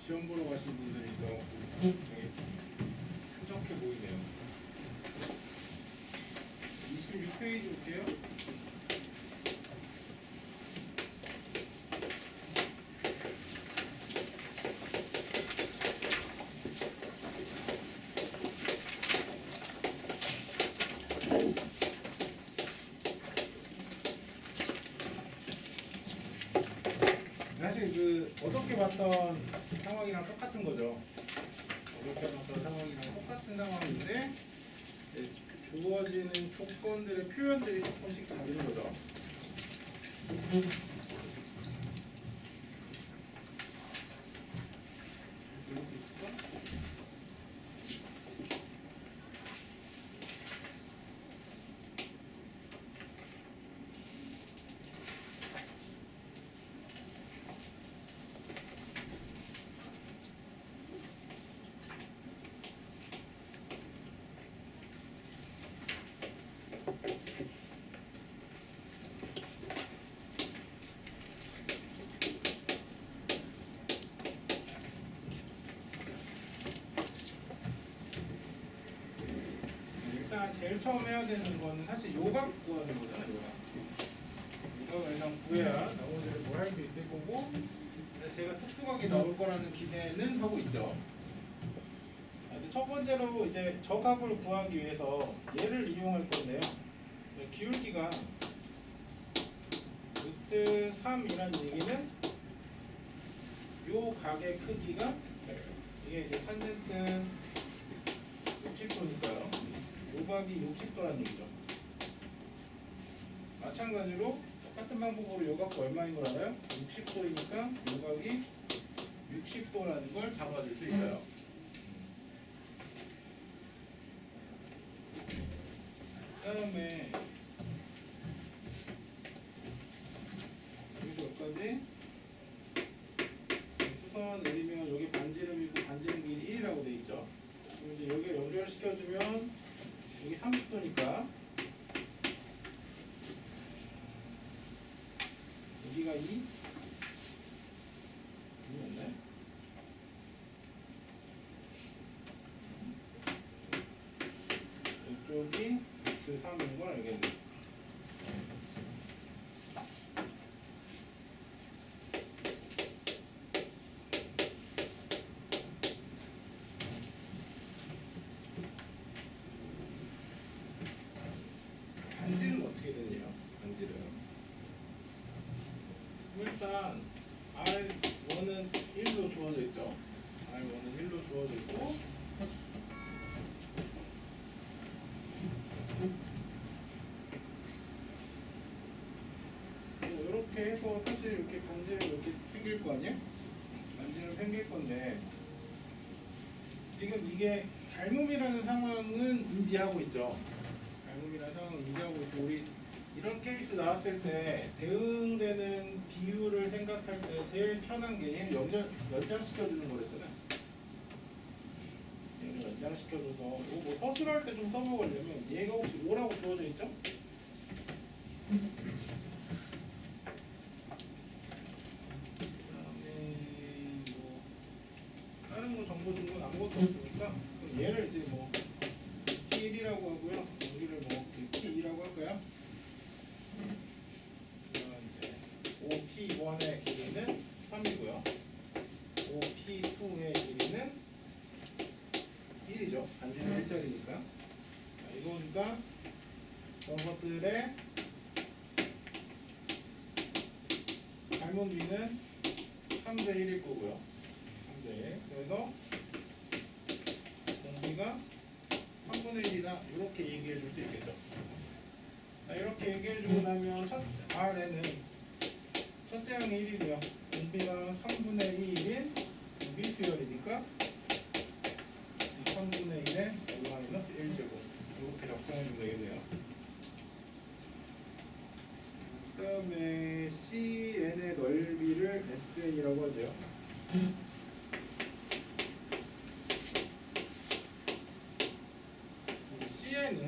시험 보러 가신 분들이 있어갖고 되게 쾌적해 보이네요. 26페이지 볼게요. 사실 그 어저께 봤던 상황이랑 똑같은 거죠. 어저께 봤던 상황이랑 똑같은 상황인데 주어지는 조건들의 표현들이 조금씩 다른 거죠. 일단 제일 처음 해야 되는 거는 사실 요각 구하는 거잖아요. 요각을 일단 구해야 나머지를 뭘 할 수 있을 거고, 제가 특수각이 나올 거라는 기대는 하고 있죠. 근데 첫 번째로 이제 저 값을 구하기 위해서 얘를 이용할 건데요. 기울기가 루트 3이라는 얘기는 요 각의 크기가 이게 이제 탄젠트 60도니까요. 요 각이 60도라는 얘기죠. 마찬가지로 똑같은 방법으로 요 각도 얼마인 걸 알아요? 60도이니까 요 각이 60도라는 걸 잡아줄 수 있어요. 그 다음에 여기서 여기까지 수선 내리면 여기 반지름이고 반지름 길이 1이라고 돼 있죠. 그럼 이제 여기에 연결시켜주면 여기 30도니까 여기가 2? 2였네? 이쪽이 루트 3인 걸 알겠네. 반지름 어떻게 되냐? 반지름 일단 R1은 1로 주어져 있죠. R1은 1로 주어져 있고 이렇게 해서 사실 이렇게 반지름 이렇게 생길 거 아니에요? 반지름 생길 건데 지금 이게 닮음이라는 상황은 인지하고 있죠. 닮음이라는 상황은 인지하고 있고 우리 이런 케이스 나왔을 때 대응되는 비율을 생각할 때 제일 편한 게 얘를 연장시켜주는 거랬잖아요. 얘를 연장시켜줘서 뭐 서술할 때 좀 써먹으려면 얘가 혹시 5라고 주어져 있죠? 그다음에 뭐 다른 거 정보 준 건 아무것도 없으니까 그럼 얘를 이제 뭐 T1이라고 하고요. 여기를 뭐 T2라고 할까요? OP1의 길이는 3이고요. OP2의 길이는 1이죠. 반지름 1짜리니까. 이거니까 저것들의 닮음비는 3대 1일 거고요. 3대 1. 그래서 공비가 3분의 1이다. 이렇게 얘기해 줄 수 있겠죠. 자, 이렇게 얘기해 주고 나면 R에는 첫째 항이 1이고요. 공비가 3분의 2인 미수열이니까 3분의 1에 L-1제곱 이렇게 작성해주면 되겠네요. 그 다음에 CN의 넓이를 SN이라고 하죠. CN은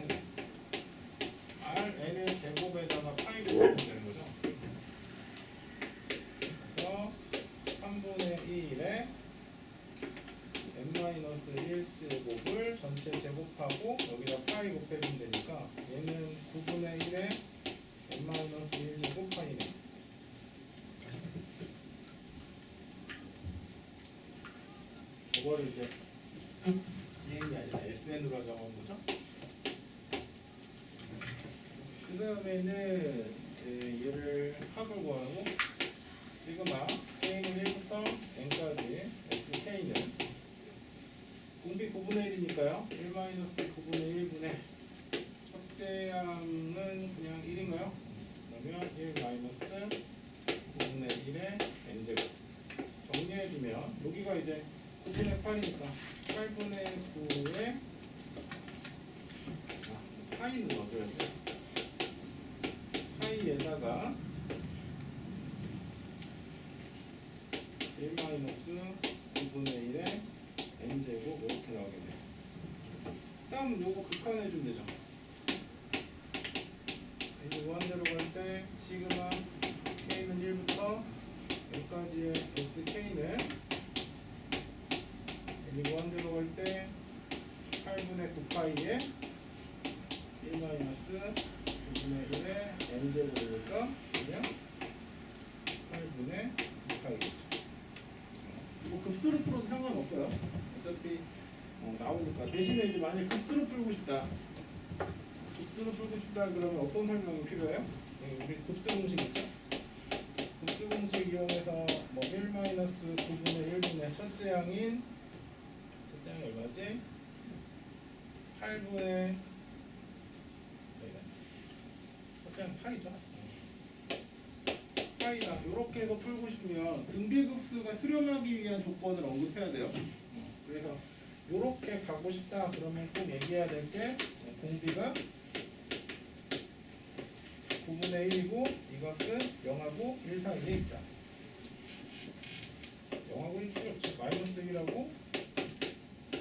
RN의 제곱에다가 파이를 넣으면 되는 거죠. 3분의 1에 1 제곱을 전체 제곱하고 여기다 파이 곱해주면 되니까 얘는 9분의 1에 n-1 제곱 파이네. 그거를 이제 CN이 아니라 SN으로 정한 거죠. 그 다음에는 얘를 합을 구하고 시그마 K는 1부터 N까지 SK는 공비 9분의 1이니까요. 1-9분의 1분의 첫째 항은 그냥 1인가요? 그러면 1-9분의 1의 N제곱 정리해주면 여기가 이제 9분의 8이니까 8분의 9의 파이는 넣어줘야지. 파이에다가 1-9분의 1의 n제곱 이렇게 나오게 돼요. 다음은 요거 극한해주면 되죠. 이제 무한대로 갈 때 시그마 k는 1부터 여기까지의 sk는 이제 무한대로 갈 때 8분의 9파이에 1-9분의 1의 n제곱이니까 그냥 8분의 9파이겠죠. 뭐 급수로 풀어도 상관없어요. 어차피 나오니까. 대신에 이제 만약 급수로 풀고 싶다. 급수로 풀고 싶다 그러면 어떤 설명이 필요해요? 우리 급수 공식 있죠? 급수 공식 이용해서 뭐 1-9분의 1분의 첫째 항이 얼마지? 8분의 첫째 항 파이죠. 파이다. 이렇게 해서 풀고 싶으면 등비급수가 수렴하기 위한 조건을 언급해야 돼요. 그래서 이렇게 가고 싶다 그러면 꼭 얘기해야 될 게 공비가 9분의 1이고 이것은 0하고 1 사이에 있다. 0하고 1 필요 없죠. 마이너스 1하고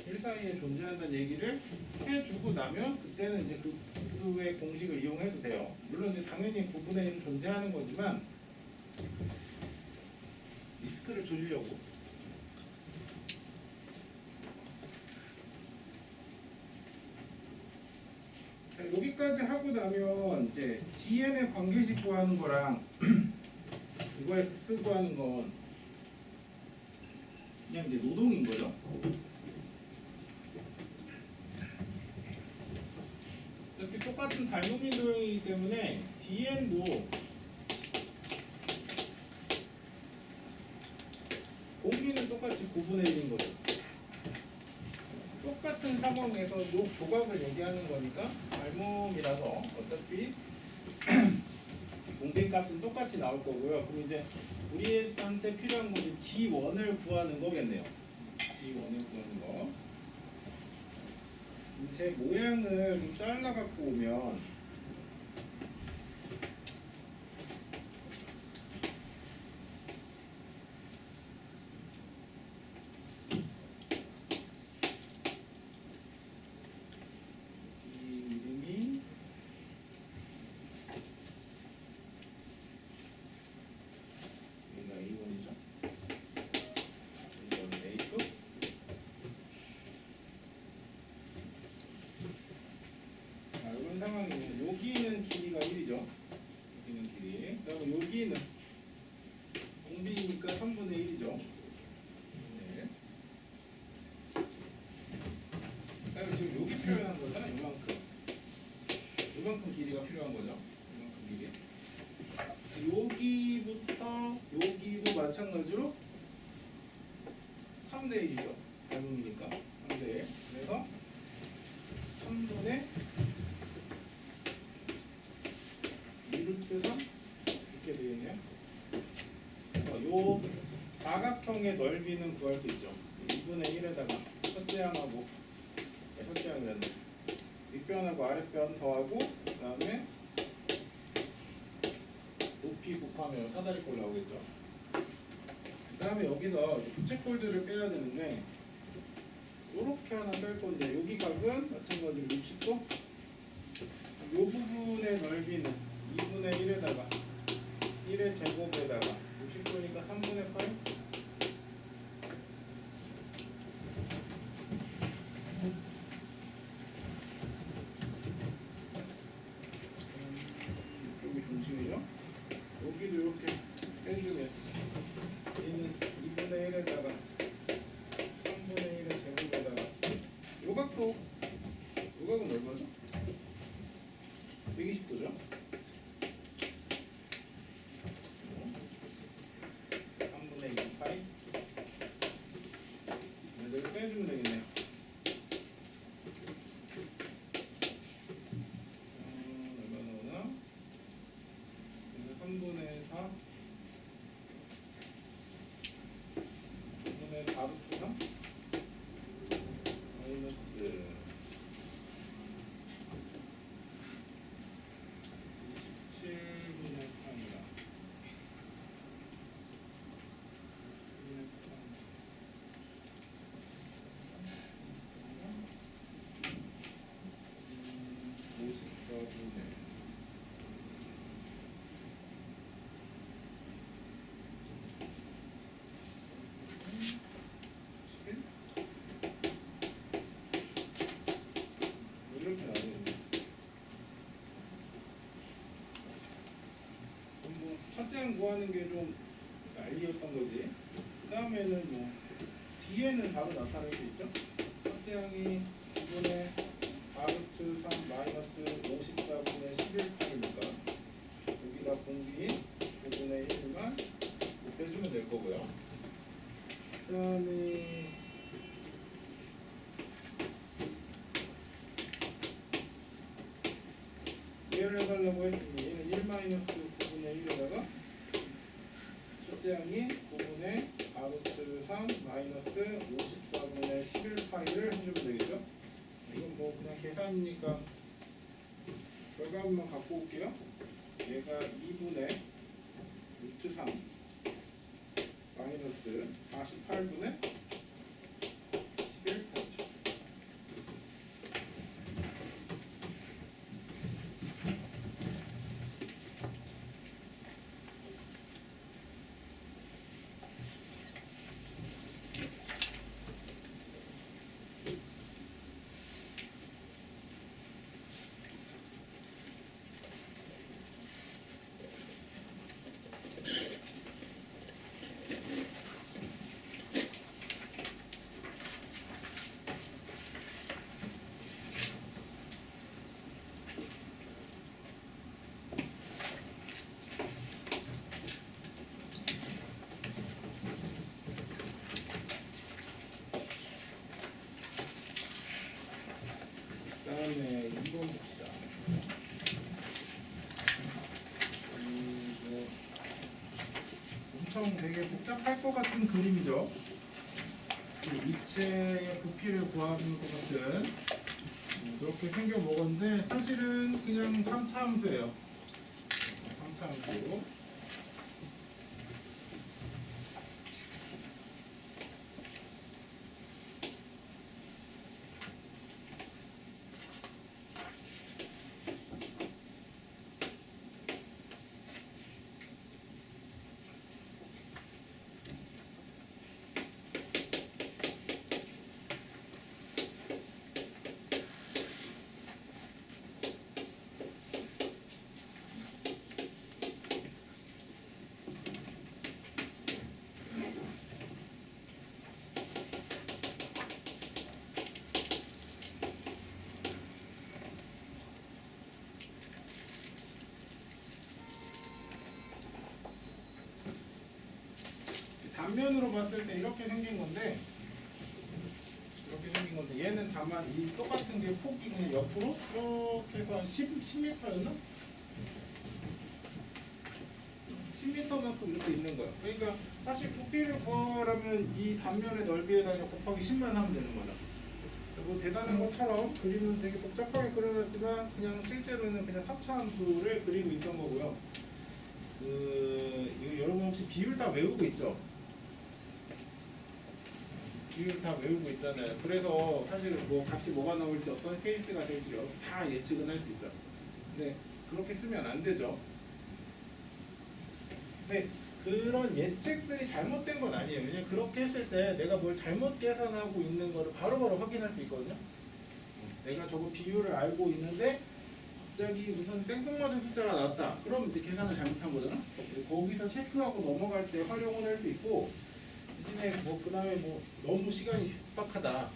1 사이에 존재한다는 얘기를 해주고 나면 그때는 이제 그 급수의 공식을 이용해도 돼요. 물론 이제 당연히 9분의 1은 존재하는 거지만 리스크를 줄이려고. 여기까지 하고 나면 이제 GN의 관계식 구하는 거랑 이거의 급수 구하는 건 그냥 이제 노동인 거죠. 어차피 똑같은 닮음인 도형이기 때문에 DN도 공비는 똑같이 9분의 1인 거죠. 똑같은 상황에서 요 조각을 얘기하는 거니까 닮음이라서 어차피 공비 값은 똑같이 나올 거고요. 그리고 이제 우리한테 필요한 건 G1을 구하는 거겠네요. G1을 구하는 거. 제 모양을 좀 잘라 갖고 오면 상황이면 여기는 길이가 1이죠. 여기는 길이. 그다음에 여기는 공비니까 3분의 1이죠. 네. 그다음에 지금 여기 필요한 거잖아. 이만큼 길이가 필요한 거죠. 이만큼 길이. 여기부터 여기도 마찬가지로 3대 1이죠. 닮음이니까 3대 1. 그래서 3분의 2루트 3 이렇게 되겠네요. 요 사각형의 넓이는 구할 수 있죠. 2분의 1에다가 첫째 항하고 첫째 항이라는 윗변하고 아랫변 더하고 그 다음에 높이 곱하면 사다리꼴 나오겠죠. 그 다음에 여기서 부채꼴들을 빼야 되는데 이렇게 하나 뺄 건데 여기 각은 마찬가지로 60도. 이 부분의 넓이는 2분의 1에다가 1의 제곱에다가 60도니까 3분의 8. 요각도 요각은 얼마죠? 120도죠? 3분의 2 파이 얘를 빼주면 되겠네요. 얼마 나오나? 3분의 4 3분의 4루트 3 마이너스 27분의 3이다. 54분의 이렇게 나오겠네. 뭐 첫째 항 구하는 게 좀 난리였던 거지. 그 다음에는 뭐 뒤에는 바로 나타날 수 있죠. 첫째 항이 9분의 4루트 3 마이너스 54분의 11파이니까 여기다 공기 9분의 1만 곱해주면 될 거고요. 그 다음에 얘를 해달라고 했더니 얘는 1 마이너스 9분의 1에다가 첫째 항이 9분의 4루트 3 마이너스 54분의 11파이를 해주면 되겠죠? 이건 뭐 그냥 계산이니까 결과물만 갖고 올게요. 얘가 2분의 루트 3 마이너스 48분의 11파이죠. 그 다음에 2번 봅시다. 뭐 엄청 되게 복잡할 것 같은 그림이죠. 입체의 부피를 구하는 것 같은 그렇게 생겨 먹었는데 사실은 그냥 3차 함수예요. 3차 함수. 단면으로 봤을 때 이렇게 생긴 건데 얘는 다만 이 똑같은 게 폭이 그냥 옆으로 쭉 해서 한 10m였나? 10m만큼 이렇게 있는 거야. 그러니까 사실 부피를 구하려면 이 단면의 넓이에다 그냥 곱하기 10만 하면 되는 거죠. 뭐 대단한 것처럼 그림은 되게 복잡하게 그려놨지만 그냥 실제로는 그냥 3차 함수를 그리고 있던 거고요. 이거 여러분 혹시 비율 다 외우고 있죠? 비율 다 외우고 있잖아요. 그래서 사실 뭐 값이 뭐가 나올지 어떤 케이스가 될지 다 예측은 할 수 있어요. 근데 그렇게 쓰면 안 되죠. 근데 그런 예측들이 잘못된 건 아니에요. 왜냐면 그렇게 했을 때 내가 뭘 잘못 계산하고 있는 거를 바로바로 확인할 수 있거든요. 내가 저거 비율을 알고 있는데 갑자기 무슨 생뚱맞은 숫자가 나왔다. 그럼 이제 계산을 잘못한 거잖아. 거기서 체크하고 넘어갈 때 활용을 할 수 있고, 대신에 뭐 그 다음에 뭐 너무 시간이 촉박하다.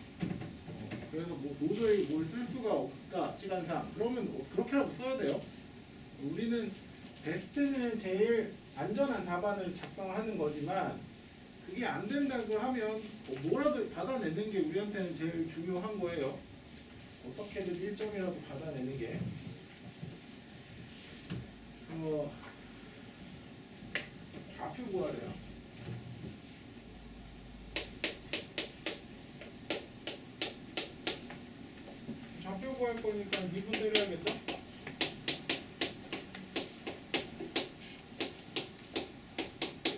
그래서 뭐 도저히 뭘 쓸 수가 없다 시간상. 그러면 그렇게라도 써야 돼요. 우리는 베스트는 제일 안전한 답안을 작성하는 거지만 그게 안 된다고 하면 뭐라도 받아내는 게 우리한테는 제일 중요한 거예요. 어떻게든 1점이라도 받아내는 게. 좌표 구하래요. 좌표 구할 거니까 미분 때려야겠죠?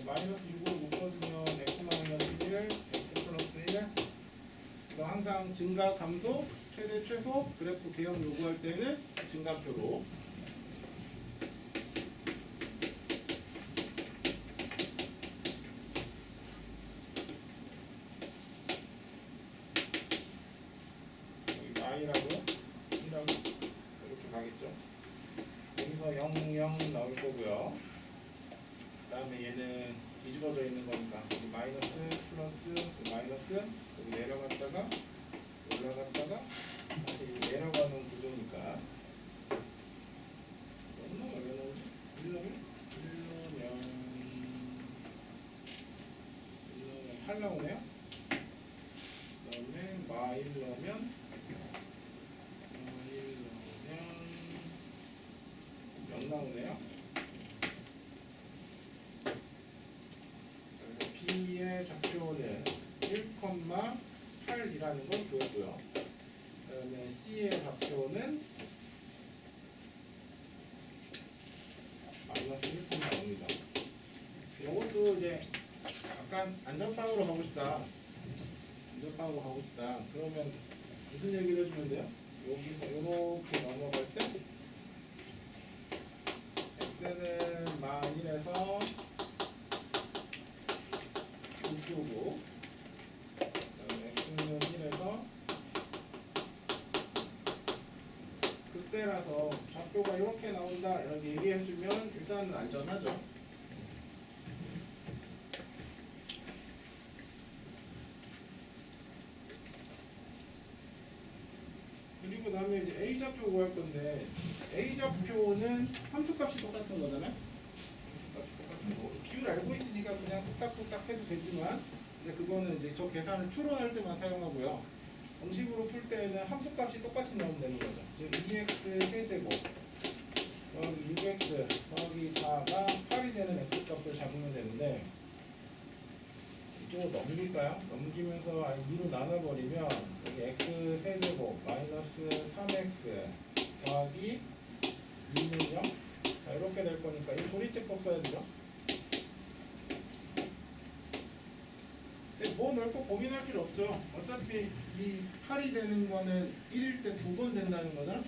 마이너스 6으로 묶어주면 x 마이너스 1, x 플러스 1. 이거 항상 증가, 감소, 최대, 최소 그래프 개형 요구할 때는 증가표로. 여기 y라고 1라고 이렇게 가겠죠. 여기서 0, 0 나올 거고요. 그 다음에 얘는 뒤집어져 있는 거니까 여기 마이너스, 플러스, 마이너스 여기 내려갔다가 올라갔다가 다시 내려가는 구조니까 얼마나 왜 나오지? 1넣으면 8 나오네요. 그 다음에 마1 넣으면 0 나오네요. B의 좌표는 1,8이라는 걸 구했고요. 그 다음에 C의 좌표는 마이너스 1,0입니다. 이것도 이제 약간 안전빵으로 가고 싶다. 안전빵으로 가고 싶다. 그러면 무슨 얘기를 해주면 돼요? 여기서 이렇게 넘어갈 때 x는 마1에서 6고 그다음에 x는 1에서 그때라서 좌표가 이렇게 나온다 이렇게 얘기해주면 일단은 안전하죠. 그리고 다음에 이제 a 좌표 구할 건데 a 좌표는 함수값이 똑같은 거잖아요. 비율 알고 있으니까 그냥 뚝딱뚝딱 해도 되지만 이제 그거는 이제 저 계산을 추론할 때만 사용하고요. 공식으로 풀 때는 함수값이 똑같이 나오면 되는 거죠. 즉 2x 세제곱 여기 6x 더하기 4가 8이 되는 x값을 잡으면 되는데 이쪽으로 넘길까요? 넘기면서 2로 나눠버리면 여기 x 세제곱 마이너스 3x 더하기 2는요? 자 이렇게 될 거니까 이 조리제법 써야 되죠? 근데 뭐 넓고 고민할 필요 없죠. 어차피 이 8이 되는 거는 1일 때 2번 된다는 거잖아.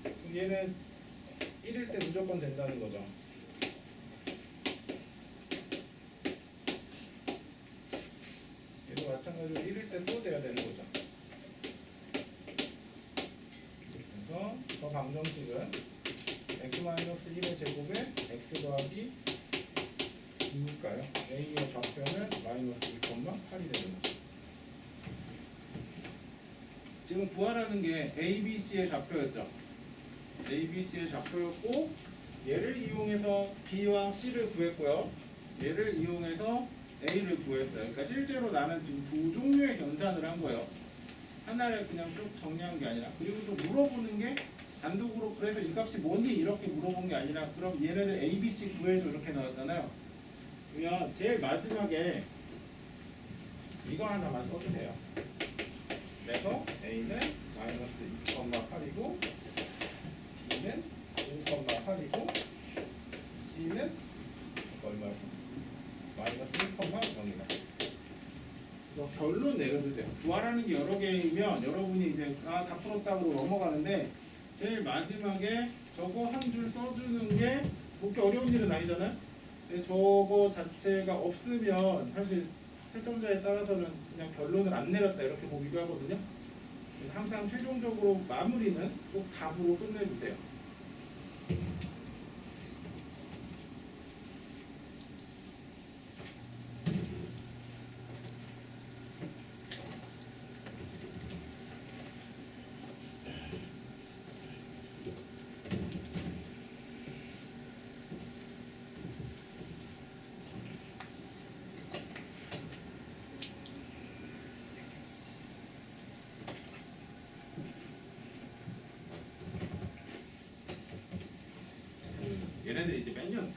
그럼 얘는 1일 때 무조건 된다는 거죠. 얘도 마찬가지로 1일 때 또 돼야 되는 거죠. 그래서 저 방정식은 x-1의 제곱에 x 더하기 2니까요. a의 좌표는 마이너스 2,8이 되는 거죠. 지금 구하라는 게 a, b, c의 좌표였죠. a, b, c의 좌표였고 얘를 이용해서 b와 c를 구했고요. 얘를 이용해서 a를 구했어요. 그러니까 실제로 나는 지금 두 종류의 연산을 한 거예요. 하나를 그냥 쭉 정리한 게 아니라. 그리고 또 물어보는 게 단독으로 그래서 이 값이 뭐니 이렇게 물어본 게 아니라 그럼 얘네들 a, b, c 구해줘 이렇게 나왔잖아요. 그러면 제일 마지막에 이거 하나만 써주세요. 그래서 a는 마이너스 2,8이고 b는 5,8이고 c는 얼마였어? 마이너스 1,0입니다. 결론 내려주세요. 구하라는 게 여러 개이면 여러분이 이제 다 풀었다고 넘어가는데 제일 마지막에 저거 한 줄 써주는 게 그렇게 어려운 일은 아니잖아요. 근데 저거 자체가 없으면 사실 채점자에 따라서는 그냥 결론을 안 내렸다 이렇게 보기도 하거든요. 항상 최종적으로 마무리는 꼭 답으로 끝내주세요.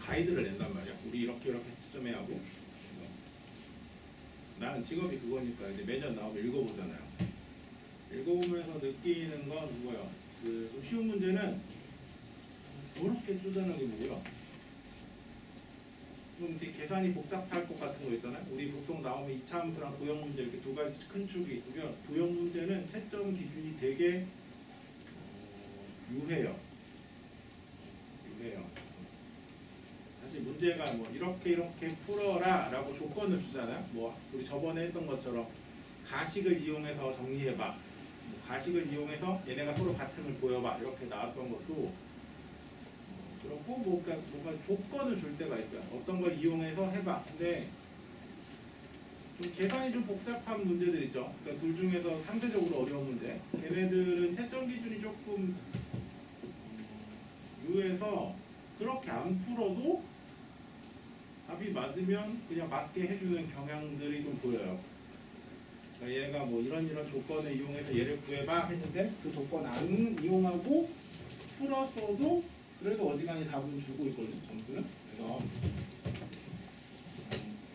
가이드를 낸단 말이야. 우리 이렇게 채점해야 하고. 나는 직업이 그거니까 이제 매년 나오면 읽어보잖아요. 읽어보면서 느끼는 건 뭐야? 좀 쉬운 문제는 더럽게 쪼잔하게 보고요. 좀 되게 계산이 복잡할 것 같은 거 있잖아요. 우리 보통 나오면 이차 함수랑 도형 문제 이렇게 두 가지 큰 축이 있으면 도형 문제는 채점 기준이 되게 유해요. 사실 문제가 뭐 이렇게 풀어라 라고 조건을 주잖아요. 뭐 우리 저번에 했던 것처럼 가식을 이용해서 정리해봐, 뭐 가식을 이용해서 얘네가 서로 같음을 보여봐, 이렇게 나왔던 것도 그렇고 뭔가 조건을 줄 때가 있어요. 어떤 걸 이용해서 해봐. 근데 좀 계산이 좀 복잡한 문제들 있죠. 그러니까 둘 중에서 상대적으로 어려운 문제. 걔네들은 채점 기준이 조금 유해서 그렇게 안 풀어도 답이 맞으면 그냥 맞게 해주는 경향들이 좀 보여요. 그러니까 얘가 뭐 이런 조건을 이용해서 얘를 구해봐 했는데 그 조건 안 이용하고 풀었어도 그래도 어지간히 답은 주고 있거든요. 점수는. 그래서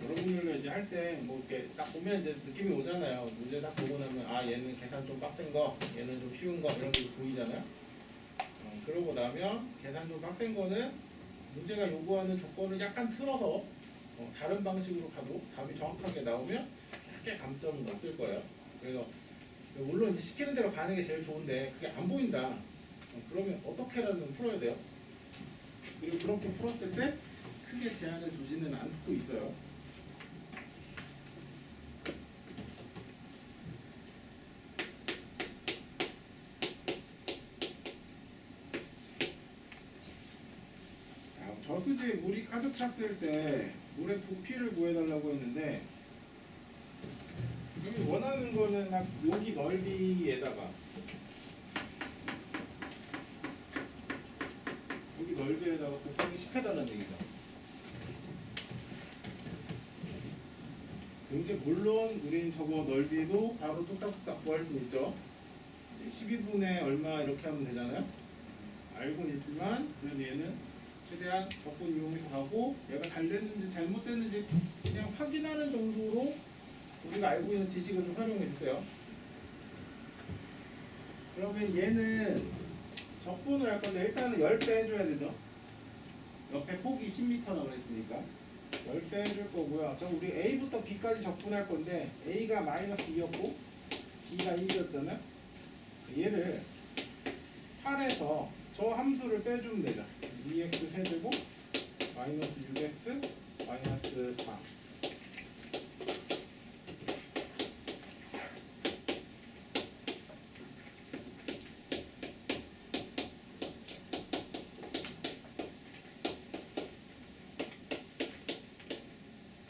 여러분들과 이제 할 때 뭐 이렇게 딱 보면 이제 느낌이 오잖아요. 문제 딱 보고 나면 아 얘는 계산 좀 빡센 거, 얘는 좀 쉬운 거 이런 게 보이잖아요. 그러고 나면 계산 좀 빡센 거는 문제가 요구하는 조건을 약간 틀어서 다른 방식으로 가도 답이 정확하게 나오면 크게 감점은 없을 거예요. 그래서 물론 이제 시키는 대로 가는 게 제일 좋은데 그게 안 보인다. 그러면 어떻게라도 풀어야 돼요. 그리고 그렇게 풀었을 때 크게 제한을 두지는 않고 있어요. 저수지에 물이 가득 찼을 때 물의 부피를 구해달라고 했는데 여기 원하는 거는 여기 넓이에다가 여기 넓이에다가 곱하기 10 해달라는 얘기죠. 이제 물론 우린 저거 넓이도 바로 뚝딱뚝딱 구할 수 있죠. 12분의 얼마 이렇게 하면 되잖아요. 알고는 있지만 그래도 얘는 최대한 적분 이용해서 가고 얘가 잘 됐는지 잘못됐는지 그냥 확인하는 정도로 우리가 알고 있는 지식을 좀 활용해 주세요. 그러면 얘는 적분을 할 건데 일단은 10배 해줘야 되죠. 옆에 폭이 10m라고 그랬으니까 10배 해줄 거고요. 저 우리 A부터 B까지 적분할 건데 A가 마이너스 2였고 B가 1이었잖아요. 얘를 8에서 저 함수를 빼주면 되죠. 2x 세제곱 마이너스 6x 마이너스 4.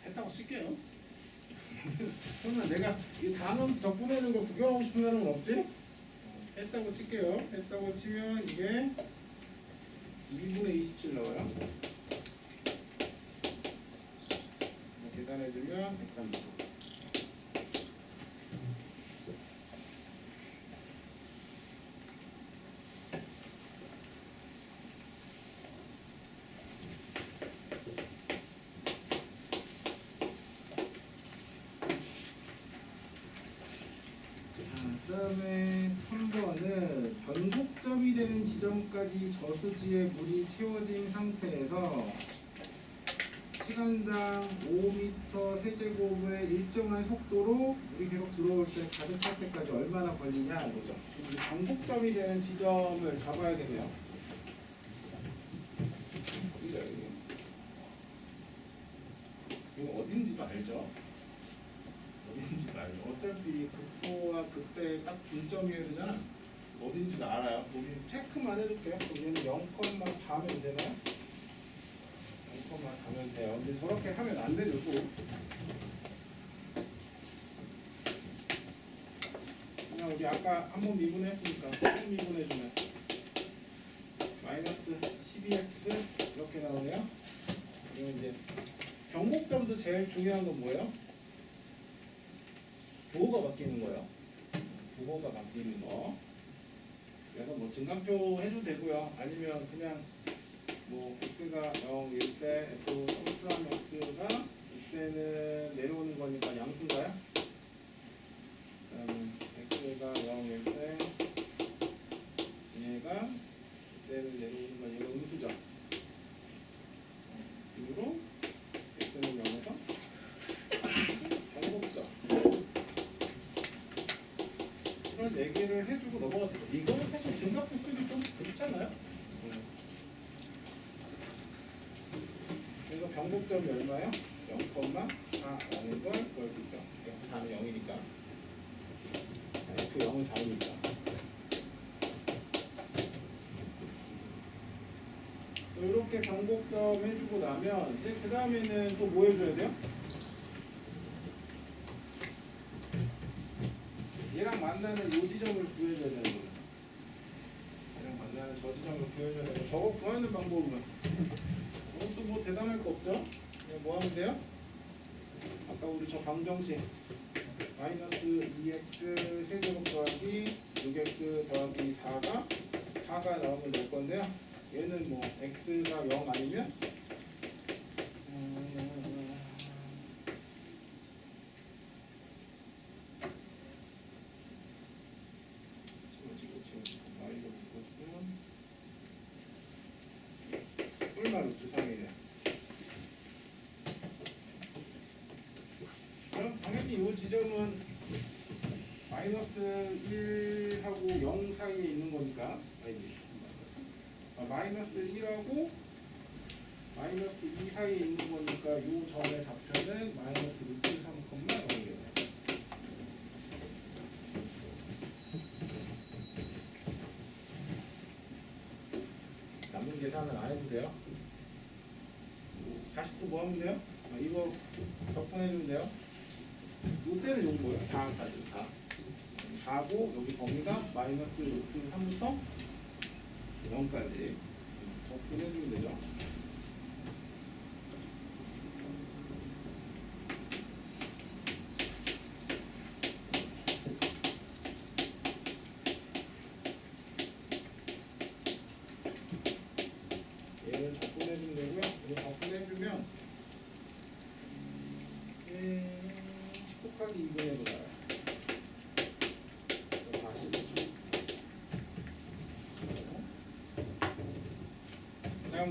했다고 칠게요. 그러면 내가 이 단원 적분하는 거 구경하고 싶은 사람은 없지? 했다고 칠게요. 했다고 치면 이게 2분의 27 나와요. 계산해주면 130. 그 다음에 3번은 변곡점이 되는 지점까지 저수지에 물이 채워진 상태에서 시간당 5m 세제곱의 일정한 속도로 물이 계속 들어올 때 가득 찰 때까지 얼마나 걸리냐 이거죠. 우리 변곡점이 되는 지점을 잡아야겠네요. 이거 어딘지도 알죠? 어딘지도 알죠. 어차피 극소와 극대 딱 중점이어야 되잖아. 어딘지도 알아요. 우리 체크만 해둘게요. 여기는 0,4면 되나요? 0,4면 돼요. 근데 저렇게 하면 안 되죠. 또. 그냥 우리 아까 한번 미분했으니까 또 미분해주면 마이너스 12x 이렇게 나오네요. 그리고 이제 변곡점도 제일 중요한 건 뭐예요? 부호가 바뀌는 거예요. 부호가 바뀌는 거. 그래서 뭐 증강표 해도 되고요. 아니면 그냥 뭐 x가 0일 때 f 3 x가 이때는 내려오는 거니까 양수인가요? 그러면 x가 0일 때 얘가 이때는 내려오는 건 얘가 음수죠. 이후로 x는 0에서 반복죠. 이런 얘기를 해주고 넘어갔어요. 이거는 사실 증가표 쓰기 좀 그렇잖아요. 그래서 변곡점이 얼마요? 0,4라는 걸 구할 수 있죠. F4는 0이니까. F0은 4이니까. 이렇게 변곡점 해주고 나면 이제 그 다음에는 또 뭐 해줘야 돼요? 얘랑 만나는 이 지점을 구해줘야 되는 거예요. 얘랑 만나는 저 지점을 구해줘야 되는 거예요. 저거 구하는 방법은 또 뭐 대단할 거 없죠? 그냥 뭐 하면 돼요? 아까 우리 저 방정식 마이너스 2x 세제곱 더하기 6x 더하기 4가 나오면 될 건데요. 얘는 뭐 x가 0 아니면 뿔마루트 상이래요. 그럼 당연히 이 지점은 마이너스 1하고 0 사이에 있는 거니까 마이너스 1하고 마이너스 2 사이에 있는 거니까 이 점의 좌표는 마이너스 루트 3,0이겠네요. 남은 계산은 안 해도 돼요. 다시 또 뭐 하면 돼요? 이거 적분해주면 돼요. 이때는 요거 뭐예요? 4까지 4고 여기 범위가 마이너스 루트 3부터 0까지 적분해주면 되죠. 얘를 적분해주면 되고요. 이거 적분해주면 10 곱하기 2분의 1로 나와요. 다시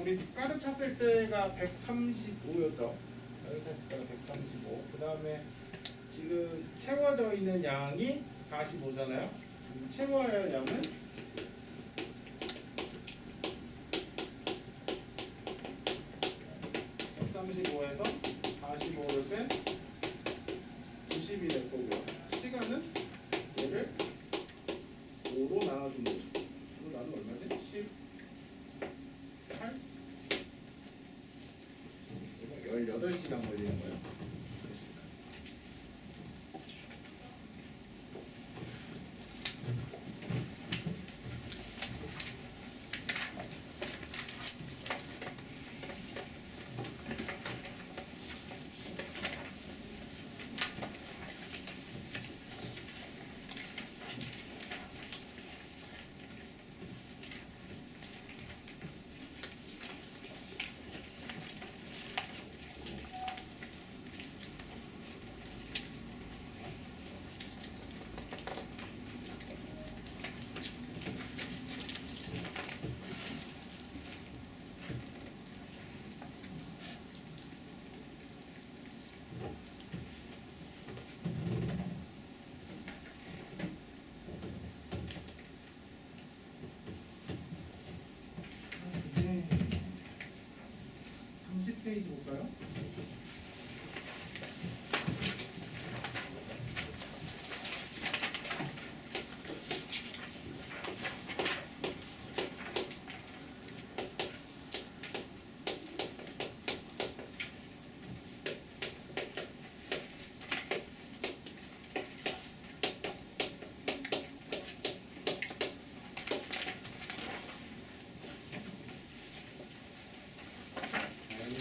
우리 가득 찼을 때가 135였죠. 가득 찼을 때가 135. 그 다음에 지금 채워져 있는 양이 45잖아요. 채워야 할 양은 135에서 45를 뺀 90이 될 거고요. 시간은 얘를 5로 나눠준 거죠. 5로 나누면 얼마지? 18? 18시간 걸리는 거예요. 18시간. 네. 30페이지 볼까요?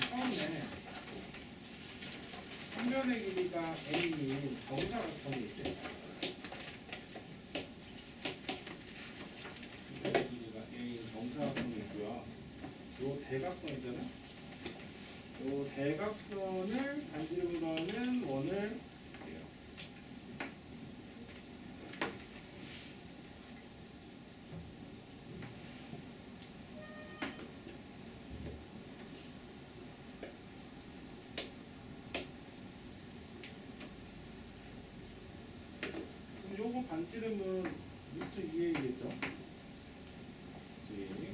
처음에 평면의 길이가 a인 정사각형이 있대요. 평면의 길이가 a인 정사각형이 있고요. 이 대각 요거 반지름은 루트 2a겠죠.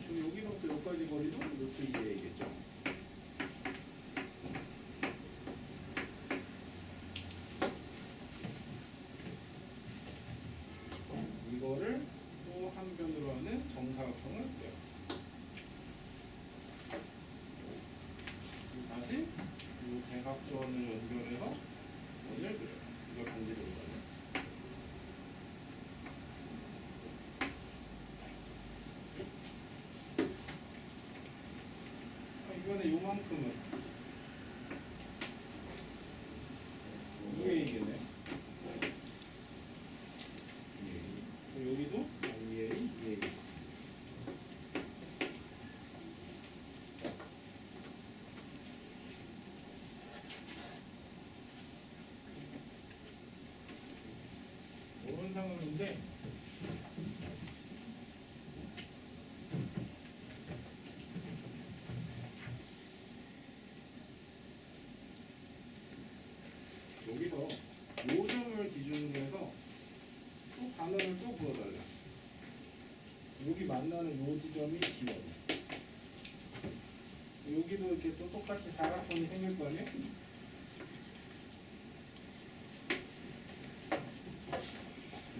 그럼 여기로부터 여기까지 거리도 루트 2a겠죠. 이거를 또 한 변으로 하는 정사각형을 그려요. 다시 이 대각선을 연결해서 원을 그려요. 이걸 반지름으로 하는. 이번에 요만큼은 2a겠네. 여기도 2a, 2a. 이런 상황인데 여기서 요 점을 기준으로 해서 또 반원을 또 그어달라. 여기 만나는 요 지점이 D1. 여기도 이렇게 또 똑같이 사각형이 생길 거 아니에요?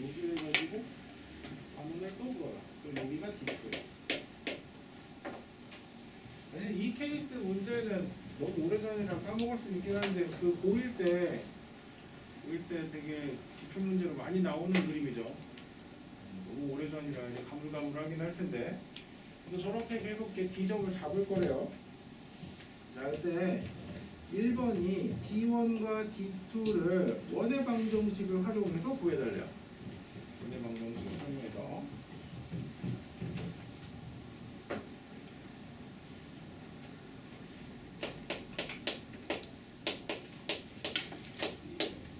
여기를 가지고 반원을 또 그어라. 그럼 여기가 D2야. 사실 이 케이스 문제는 너무 오래전이라 까먹을 수 있긴 한데 그 고1 때 되게 기출 문제로 많이 나오는 그림이죠. 너무 오래전이라 이제 가물가물하긴 할 텐데 근데 저렇게 계속 이렇게 D점을 잡을 거래요. 자, 그때 1번이 D1과 D2를 원의 방정식을 활용해서 구해달래요. 원의 방정식을 활용해서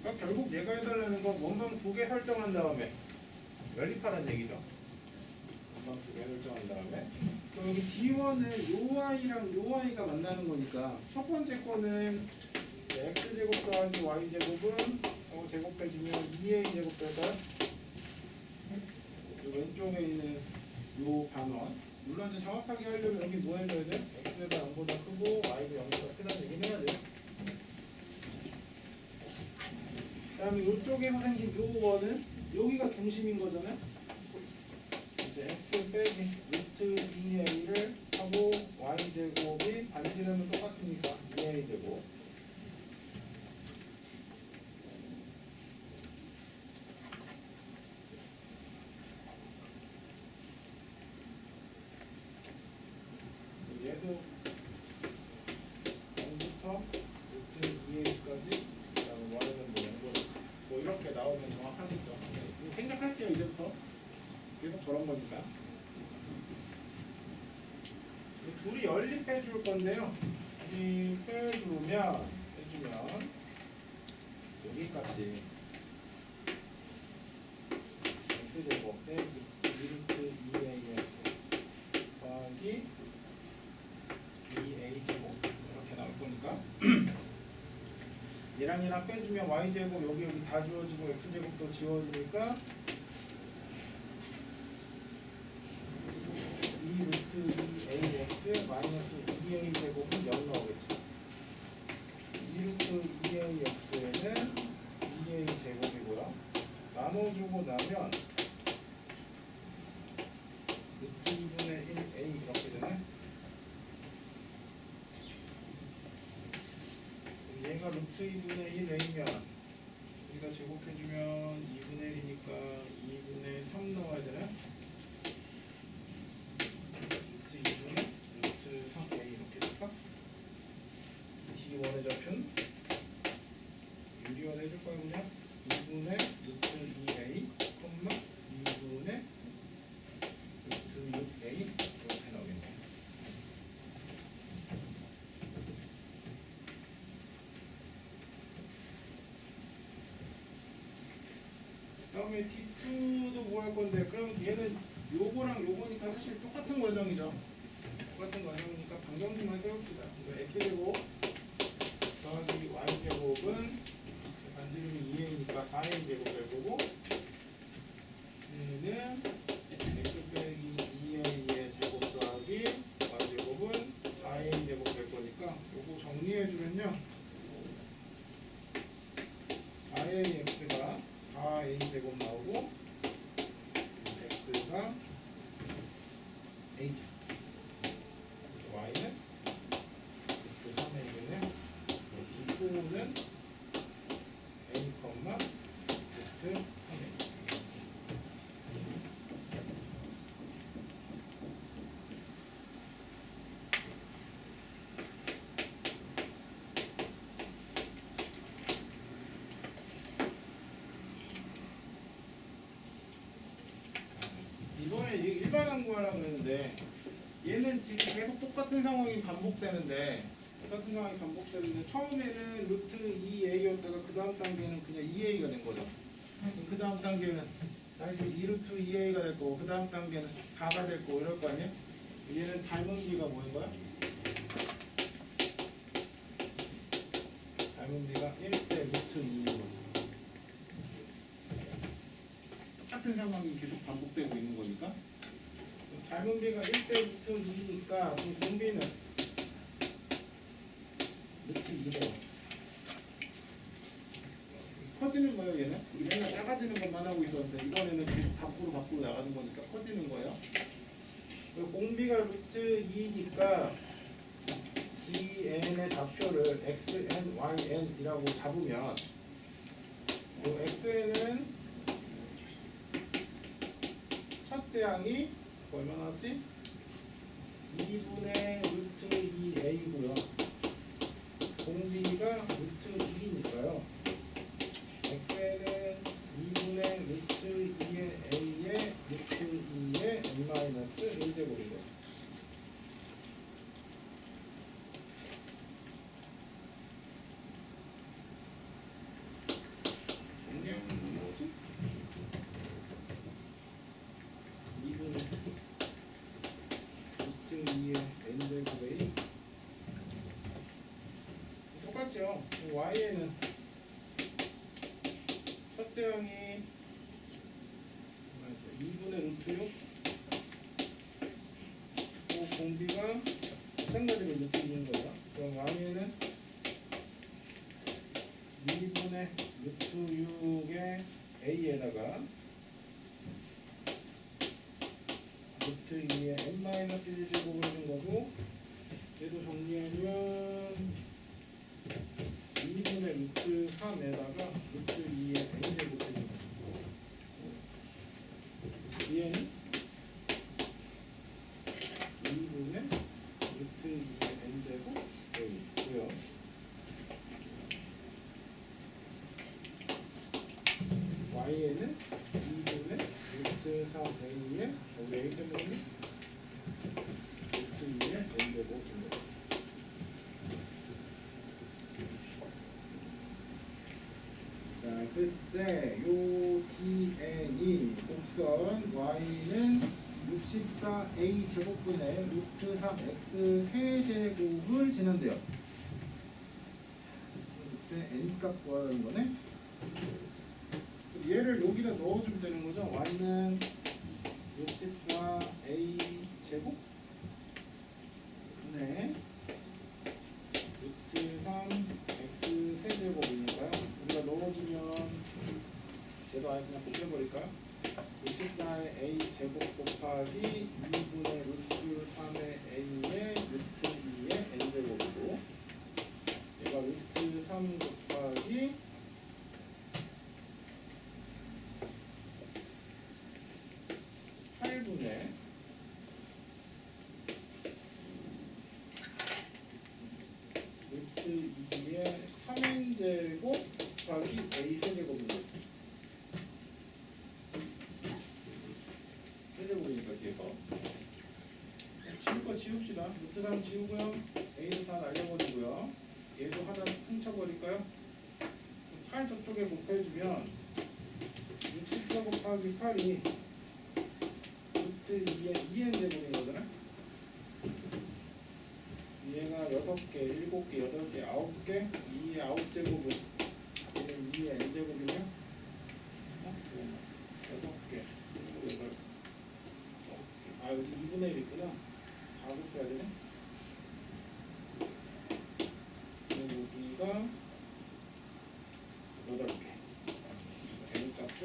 그러니까 결국 얘가 해달라는 건 원방 2개 설정한 다음에 연립하라는 얘기죠. 원방 2개 설정한 다음에 그럼 여기 D1은 요 i랑 요 i가 만나는 거니까 첫 번째 거는 x제곱 더하기 y제곱은 제곱해주면 2a제곱 될까요? 왼쪽에 있는 요 반원 물론 이제 정확하게 하려면 여기 뭐 해줘야 돼? x가 0보다 크고 y가 0보다 크다는 얘기는 해야 돼요. 그 다음에 이쪽에서 생긴 요 원은 여기가 중심인 거잖아요. 이제 x 빼기 루트 2a를 하고 y제곱이 반지름은 똑같으니까 2a제곱 얘도 0부터 루트 2a까지 그 다음에 y는 뭐 0보다 뭐 이렇게 나오면 정확하겠죠. 생각할게요. 이제부터 계속 저런 거니까 둘이 연립해 줄 건데요. 이 빼주면 여기 값이 x제곱 빼기 2루트 2ax 더하기 2a제곱 이렇게 나올 거니까 얘랑 얘랑 빼주면 y제곱 여기 다 지워지고 x제곱도 지워지니까 2루트 2ax 마이너스 2a제곱은 0 나오겠죠. 2루트 2ax에는 2a제곱이고요. 나눠주고 나면 루트 2분의 1a 이렇게 되네. 얘가 루트 2분의 1a면 우리가 제곱해주면 2분의 1이니까 2분의 3 나와야 되나? 루트 2분의 루트 3a 이렇게 될까? D1의 좌표는 유리원 해줄까요 그냥? 2분의 루트 2a, 2분의 루트 6a 이렇게 나오겠네요. 다음에 D2도 뭐 할 건데 그럼 얘는 요거랑 요거니까 사실 똑같은 과정이죠. 똑같은 과정이니까 방정식만 세웁시다. x제곱 더하기 y제곱은 반지름이 2a니까 4a제곱 될 거고 4a 제곱 나오고 x가 a y는 루트 3a는 d4는 a, 루트 3a. 이번에 일반항 구하려고 했는데 얘는 지금 계속 똑같은 상황이 반복되는데 처음에는 루트 2a였다가 그 다음 단계는 그냥 2a가 된 거죠. 그 다음 단계는 다시 2루트 2a가 될 거고 그 다음 단계는 4가 될 거고 이럴 거 아니에요? 얘는 닮은 비가 뭐인 거야? 닮은 비가 1대 루트 2인 거죠. 똑같은 상황이 계속 반복되고 있는 거니까 닮은 비가 1대 루트 2니까 그럼 공비는 루트 2래요. 커지는 거예요 얘는? 맨날 작아지는 것만 하고 있었는데 이번에는 계속 밖으로 나가는 거니까 커지는 거예요. 그리고 공비가 루트 2니까 dn의 좌표를 xn, yn이라고 잡으면 이 xn은 첫째 항이 얼마나지? 2분의 루트 2a고요. 공비가 루트 2니까요. xn은 2분의 루트 2의 a의 루트 2의 n-1제곱인 거죠. 정리하면 뭐지? 2분의 루트 2의 n제곱의 똑같죠. y에는 첫째 항이 2분의 루트 6 공비가 마찬가지로 루트 2인 거예요. 그럼 y에는 2분의 루트 6의 a에다가 루트 2의 n-1제곱을 해준 거고 얘도 정리하면 2분의 루트 3에다가 루트 2의 n제곱 해준 거고 얘는 2분의 루트 2의 n제곱 a고요. y에는 2분의 루트 3a의 여기 a 때문에 루트 2의 n제곱입니다. 자, 그때 요 dn이 곡선 y는 64a 제곱분의 루트 3x 세제곱을 지난대요. 그때 n 값 구하라는 거네. 얘를 여기다 넣어주면 되는 거죠. y는 64a 제곱 분의 루트 3x 세제곱이니까요. 우리가 넣어주면 얘도 아예 그냥 곱해버릴까요? 64의 a 제곱 곱하기 2분의 루트 3의 a의 루트 2의 n 제곱이고 얘가 루트 3 곱하기 8분의 루트 2의 3n제곱 곱하기 a 세제곱입니다. 세제곱이니까 뒤에 거 지울 거 지웁시다. 루트 3 지우고요. a도 다 날려버리고요. 얘도 하나 퉁쳐버릴까요? 8 저쪽에 곱해주면 64 곱하기 8이 루트 2의 2n 제곱인 거잖아. 얘가 6개, 7개, 8개, 9개, 2의 9제곱은 얘는 2의 n제곱이냐? 6개, 8개. 아, 여기 2분의 1 있구나. 4곱 해야 되네. 여기가 8개. n 값은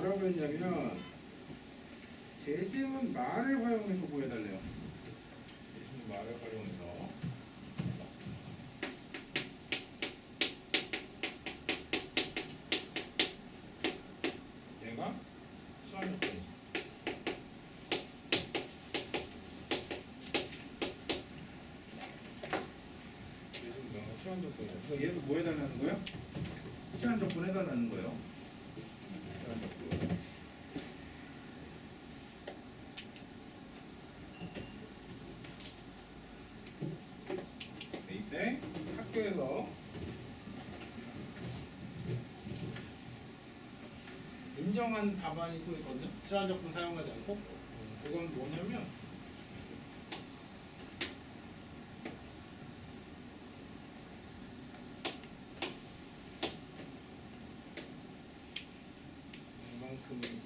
뭐라고 했냐면 재심은 말을 활용해서 구해달래요. 재심은 말을 활용해서. 얘가 치환 조건이죠. 치환 조건이죠. 그러니까 얘도 뭐 해달라는 거예요? 치환 조건 해달라는 거예요. 치환 조건. 이때 학교에서 인정한 답안이 또 있거든요. 치환 조건 사용하지 않고. 그건 뭐냐면 이만큼이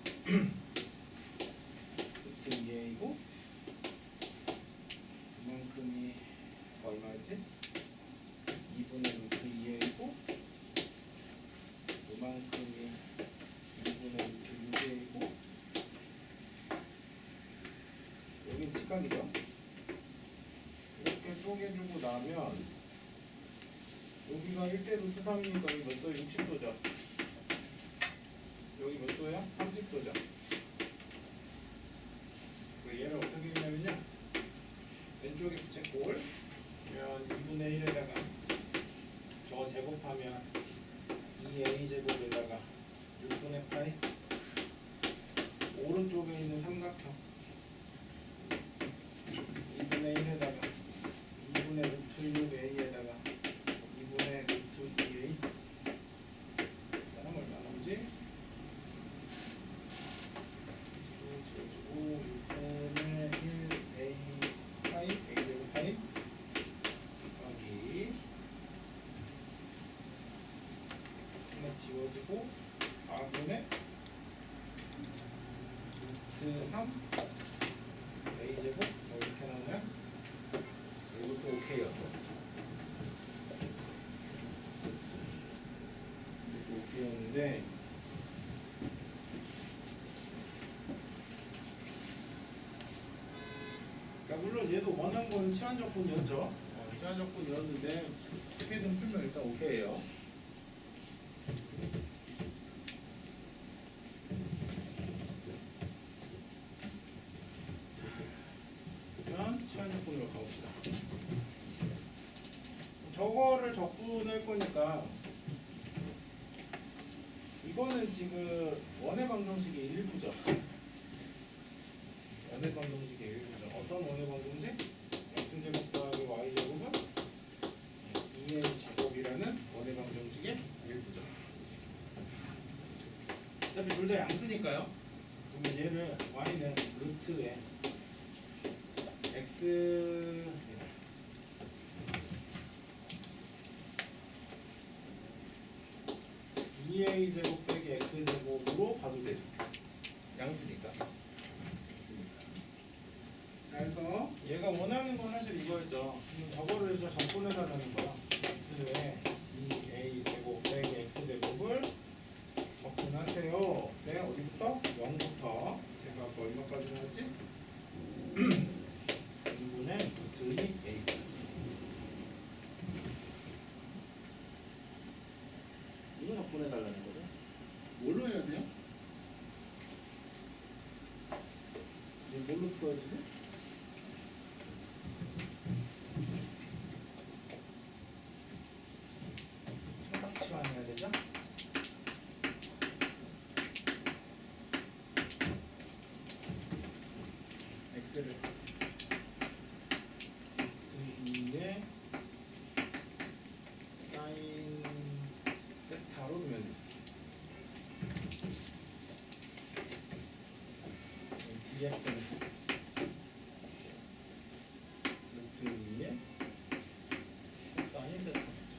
루트 2a이고 이만큼이 얼마지? 2분의 루트 2a이고 이만큼이 2분의 루트 6a이고 여긴 직각이죠. 이렇게 쪼개주고 나면 여기가 1대 루트 3이니까 여기 몇 도? 60도죠. 여기 몇 도야? 30도죠. 얘를 어떻게 했냐면요. 왼쪽에 부채꼴 그러면 2분의 1에다가 저거 제곱하면 2a 제곱에다가 6분의 파이 오른쪽에 있는 삼각형 2분의 1에다가 2분의 루트 6a에다가 2분의 루트 2a 그다음 얼마 나오지? 6분의 1a 파이 a 제곱 파이 여기 하나 지워지고 4분의 루트 3 a 제곱 이렇게 나오면 이것도 오케이였어. 이것도 오케이였는데 그러니까 물론 얘도 원한 건 치환 조건이었죠. 치환 조건이었는데 어떻게 좀 풀면 일단 오케이예요. 그러면 치환 조건으로 가봅시다. 저거를 적분할 거니까 이거는 지금 원의 방정식의 일부죠. 원의 방정식의 일부죠. 어떤 원의 방정식? x제곱 더하기 y제곱은 2a 제곱이라는 원의 방정식의 일부죠. 어차피 둘 다 양수니까요. 그러면 얘를 y는 루트에 x 2a 제곱 빼기 x 제곱으로 봐도 되죠. 양수니까. 그래서 얘가 원하는 건 사실 이거였죠. 저거를 이제 적분해달라는 거야. x에 2a 제곱 빼기 x 제곱을 적분하세요. 네, 어디부터? 0부터 제가 아까 얼마까지 나왔지? 2분의 루트 2a까지. 이거 적분해달라는 거죠. 뭘로 해야 돼요? 이제 뭘로 풀어야 되지? 삼각치환해야 되죠? x를 루트 2에 사인 세타로 두면 돼요. dx는 루트 2에 사인 세타겠죠.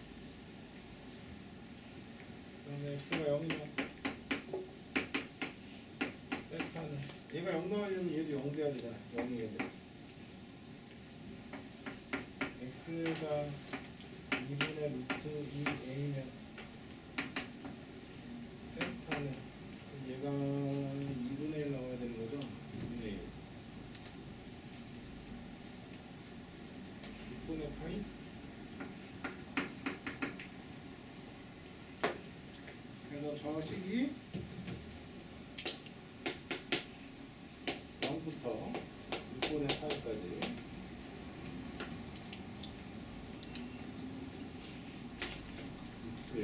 그러면 x가 0이죠. 세타는 얘가 0 나오려면 얘도 0 돼야 되잖아. 0이어야 돼. x가 2분의 루트 2a면 세타는 얘가 식이 0부터 6분의 8까지 에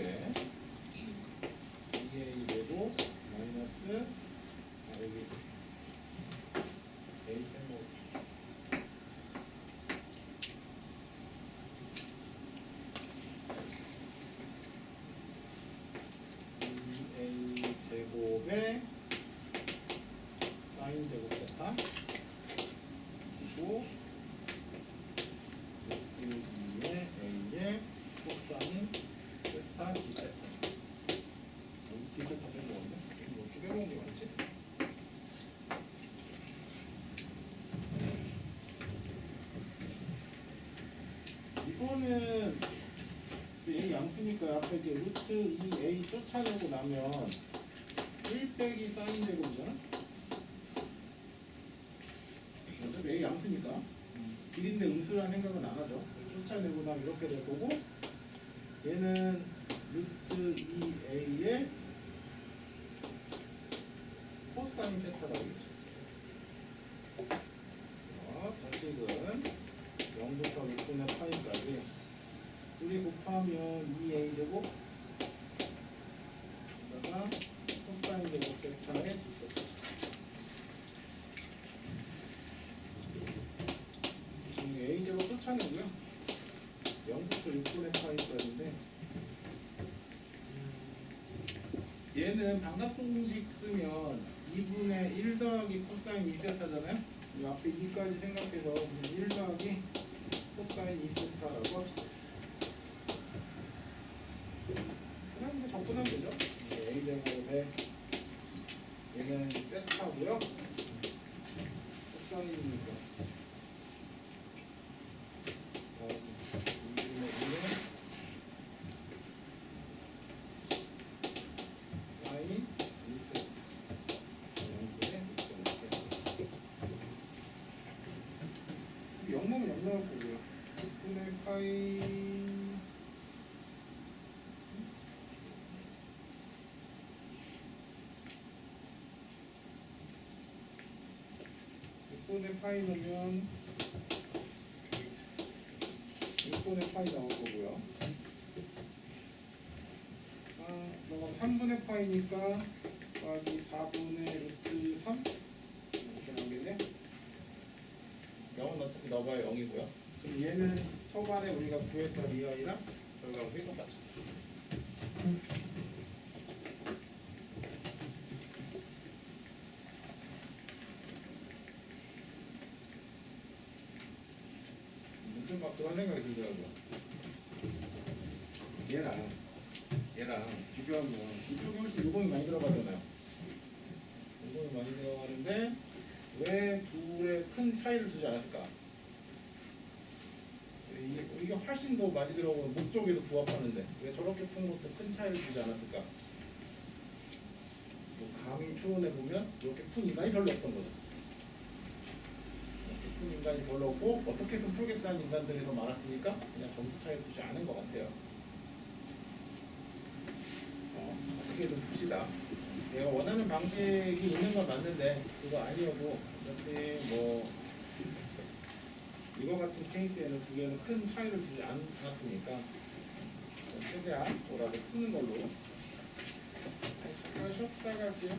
2a 제곱 마이너스 여기 a 제곱 a 제곱에 사인 제곱 세타 그리고 2의 a의 코사인 세타 d 세타 여기 d 세타 빼먹었네? 뭐 이렇게 빼먹은 게 많지? 이거는 a 양수니까 앞에 이제 루트 2a 쫓아내고 나면 1 빼기 사인 제곱이잖아? 어차피 a 양수니까 길인데 음수라는 생각은 안 하죠. 쫓아내고 나면 이렇게 될 거고 얘는 루트 2a의 코사인 세타라고 그랬죠. 자식은 0부터 6분의 파이까지 둘이 곱하면 2a 제곱 그러다가 코사인 제곱 세타의 세타 a 제곱 쫓아내고요. 0부터 6분의 파이까지인데 얘는 방각공식 쓰면 2분의 1 더하기 코사인 2세타잖아요. 이 앞에 2까지 생각해서 1 더하기 코사인 2세타라고 합시다. 그냥 뭐 접근하면 되죠. a 제곱에 얘는 세타고요. 코사인이니까 영남은 영 나올 거고요. 6분의 파이 6분의 파이 넣으면 6분의 파이 나올 거고요. 너가 3분의 파이니까 더하기 4분의 루트 3 이렇게 나오겠네. 0은 어차피 넣어봐야 0이고요. 그럼 얘는 초반에 우리가 구했던 리얼이랑 결과가 거의 똑같죠. 좀 막 그런 생각이 들더라고요. 얘랑 비교하면 이쪽에 훨씬 요금이 많이 들어가잖아요. 요금이 많이 들어가는데 왜 둘의 큰 차이를 두지 않았을까? 이게 훨씬 더 많이 들어오고 목적에도 부합하는데 왜 저렇게 푼 것도 큰 차이를 두지 않았을까? 뭐 감히 추론해 보면 이렇게 푼 인간이 별로 없던 거죠. 이렇게 푼 인간이 별로 없고 어떻게든 풀겠다는 인간들이 더 많았으니까 그냥 점수 차이 두지 않은 것 같아요. 어떻게든 풉시다. 내가 원하는 방식이 있는 건 맞는데 그거 아니어도 어차피 뭐 이거 같은 케이스에는 두 개는 큰 차이를 주지 않았으니까 최대한 뭐라도 푸는 걸로 잠깐 쉬었다가 할게요.